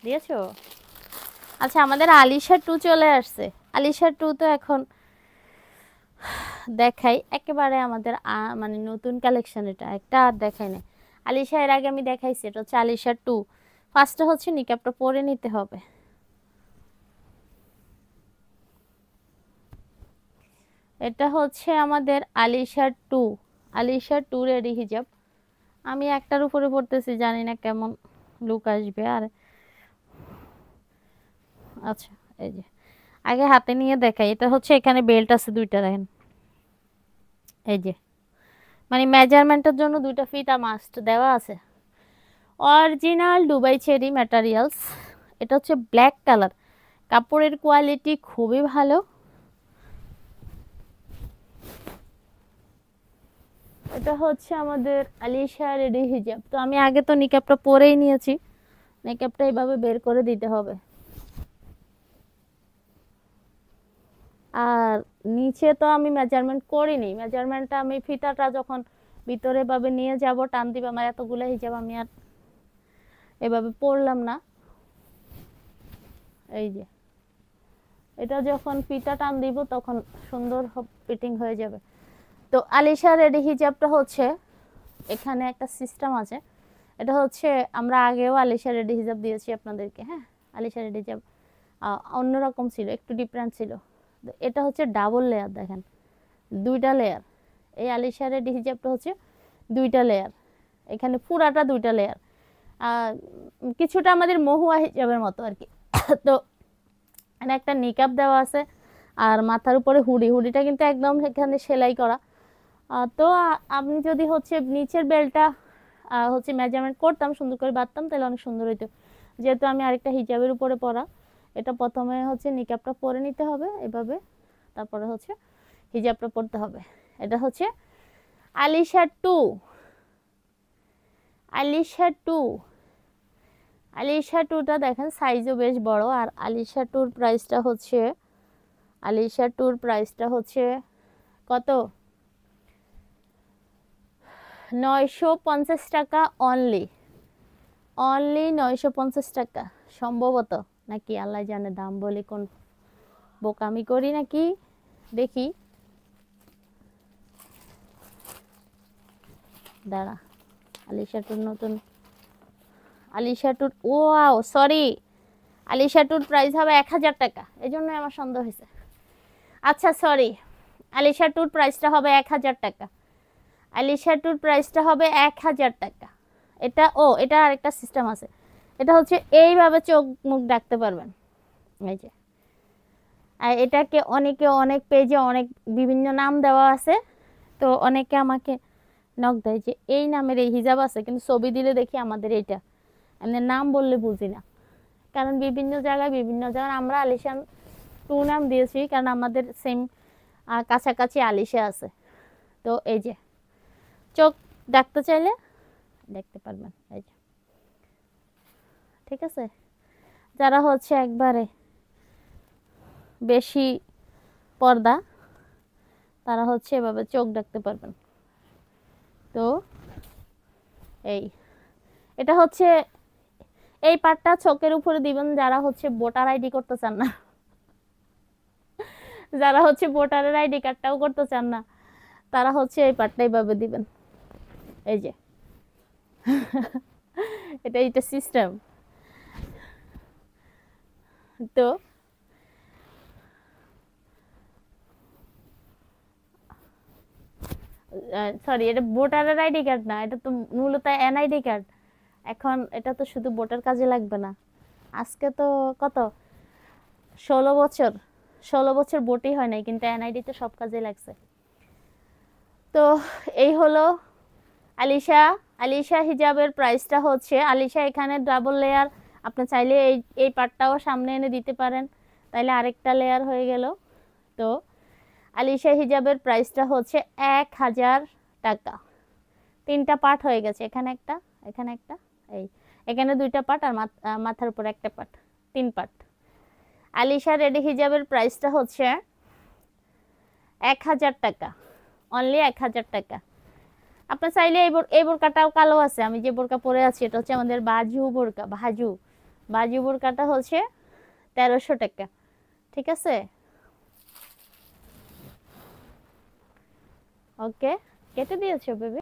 দিয়েছো? আচ্ছা, আমাদের আলিশা 2 চলে আসছে। আলিশা 2 তো এখন দেখাই একেবারে আমাদের মানে নতুন কালেকশন, এটা একটা আর দেখাই না। আলিশা এর আগে আমি দেখাইছি, এটা হচ্ছে আলিশা 2। ফার্স্টে হচ্ছে নিকাবটা পরে নিতে হবে। এটা হচ্ছে আমাদের আলিশা 2। আলিশা 2 রেডি হিজাব। আমি একটার উপরে পড়তেছি, জানি না কেমন লুক আসবে। আর আচ্ছা, এই যে আগে হাতে নিয়ে দেখাই। এটা হচ্ছে এখানে বেল্ট আছে দুইটা, দেখেন এই যে, মানে মেজারমেন্টের জন্য দুইটা ফিতা মাস্ট দেওয়া আছে। Original Dubai cherry materials. এটা হচ্ছে ব্ল্যাক কালার, কাপড়ের কোয়ালিটি খুবই ভালো। এটা হচ্ছে আমাদের আলিশা রেডি হিজাব। তো আমি আগে তো নিকাবটা পরেই নিয়েছি, নিকাবটা এইভাবে বের করে দিতে হবে। আর নিচে তো আমি মেজারমেন্ট করিনি, মেজারমেন্টটা আমি ফিতাটা যখন ভিতরে ভাবে নিয়ে যাব টান দিবে, আমার এতগুলো হিজাব আমি আর এভাবে পরলাম না। এই যে এটা যখন ফিতা টান দিব তখন সুন্দর ফিটিং হয়ে যাবে। তো আলিশা রেডি হিজাবটা হচ্ছে এখানে একটা সিস্টেম আছে। এটা হচ্ছে আমরা আগেও আলিশা রেডি হিজাব দিয়েছি আপনাদেরকে। হ্যাঁ, আলিশা রেডি হিজাব অন্যরকম ছিল, একটু ডিফারেন্ট ছিল। এটা হচ্ছে ডাবল লেয়ার, দেখেন দুইটা লেয়ার। এই আলিশা রেডি হিজাবটা হচ্ছে দুইটা লেয়ার, এখানে পুরাটা দুইটা লেয়ার। কিছুটা আমাদের মহুয়া হিজাবের মতো আর কি। তো এখানে একটা নিকাব দেওয়া আছে, আর মাথার উপরে হুডি। হুডিটা কিন্তু একদম এখানে সেলাই করা। তো আমি যদি হচ্ছে নিচের বেলটা হচ্ছে মেজারমেন্ট করতাম, সুন্দর করে বাঁধতাম, তাহলে অনেক সুন্দর হইতো। যেহেতু আমি আরেকটা হিজাবের উপরে পরা, এটা প্রথমে হচ্ছে নিকাবটা পরে নিতে হবে এভাবে, তারপরে হচ্ছে হিজাবটা পরতে হবে। এটা হচ্ছে আলিশা 2। আলিশা 2, আলিশা 2টা দেখেন সাইজও বেশ বড়। আর আলিশা 2র প্রাইসটা হচ্ছে, আলিশা 2র প্রাইসটা হচ্ছে কত, 950 টাকা অনলি। অনলি 950 টাকা সম্ভবত, নাকি আল্লাহ জানে, দাম বলি কোন বোকামি করি নাকি দেখি। দাঁড়া, আলিশা 2র নতুন, আলিশা 2, ওয়াও সরি, আলিশা 2র প্রাইস হবে 1000 টাকা, এই জন্য আমার সন্দেহ হয়েছে। আচ্ছা সরি, আলিশা 2র প্রাইসটা হবে 1000 টাকা। আলিশা 2র প্রাইসটা হবে 1000 টাকা। এটা এটা আরেকটা সিস্টেম আছে। এটা হচ্ছে এইভাবে চোখ মুখ ডাকতে পারবেন, এই যে। আর এটাকে অনেকে অনেক পেজে অনেক বিভিন্ন নাম দেওয়া আছে। তো অনেকে আমাকে নক দেয় যে এই নামের এই হিজাব আছে, কিন্তু ছবি দিলে দেখি আমাদের এইটা, এমনি নাম বললে বুঝি না। কারণ বিভিন্ন জায়গায় বিভিন্ন জায়গায় আমরা আলিশান 2 নাম দিয়েছি, কারণ আমাদের সেম কাছাকাছি আলিশা আছে। তো এই যে চোখ ডাকতে চাইলে দেখতে পারবেন, এই যে। ঠিক আছে, যারা হচ্ছে একবারে বেশি পর্দা, তারা হচ্ছে এভাবে চোখ ডাকতে পারবেন। তো এই এটা হচ্ছে এই পার্টটা চোখের উপরে দিবেন যারা হচ্ছে ভোটার আইডি করতে চান না, যারা হচ্ছে ভোটারের আইডি কার্ডটাও করতে চান না, তারা হচ্ছে এই পার্টটা এইভাবে দিবেন, এই যে। এটা সিস্টেম। তো সরি, এটা ভোটারের আইডি কার্ড না, এটা তো মূলত এনআইডি কার্ড। এখন এটা তো শুধু ভোটার কাজে লাগবে না। আজকে তো কত 16 বছর, 16 বছর ভোটই হয় নাই, কিন্তু এনআইডি তো সব কাজে লাগছে। তো এই হলো আলিশা। আলিশা হিজাবের প্রাইসটা হচ্ছে, আলিশা এখানে ডাবল লেয়ার, আপনি চাইলে এই পার্টটাও সামনে এনে দিতে পারেন, তাইলে আরেকটা লেয়ার হয়ে গেল। তো আলিশা হিজাবের প্রাইসটা হচ্ছে 1000 টাকা। 3টা পার্ট হয়ে গেছে, এখানে একটা, এখানে একটা, এই এখানে 2টা পার্ট, আর মাথার উপর একটা পার্ট, 3 পার্ট। আলিশা রেডি হিজাবের প্রাইসটা হচ্ছে 1000 টাকা, অনলি 1000 টাকা। আপনার চাইলে এই বোরকাটাও কালো আছে, আমি যে বোরকা পরে আছি এটা হচ্ছে আমাদের বাজু বোরকা, ভাজু বাজু বোরকাটা হচ্ছে 1300 টাকা। ঠিক আছে, ওকে, কেটে দিয়েছো বেবি।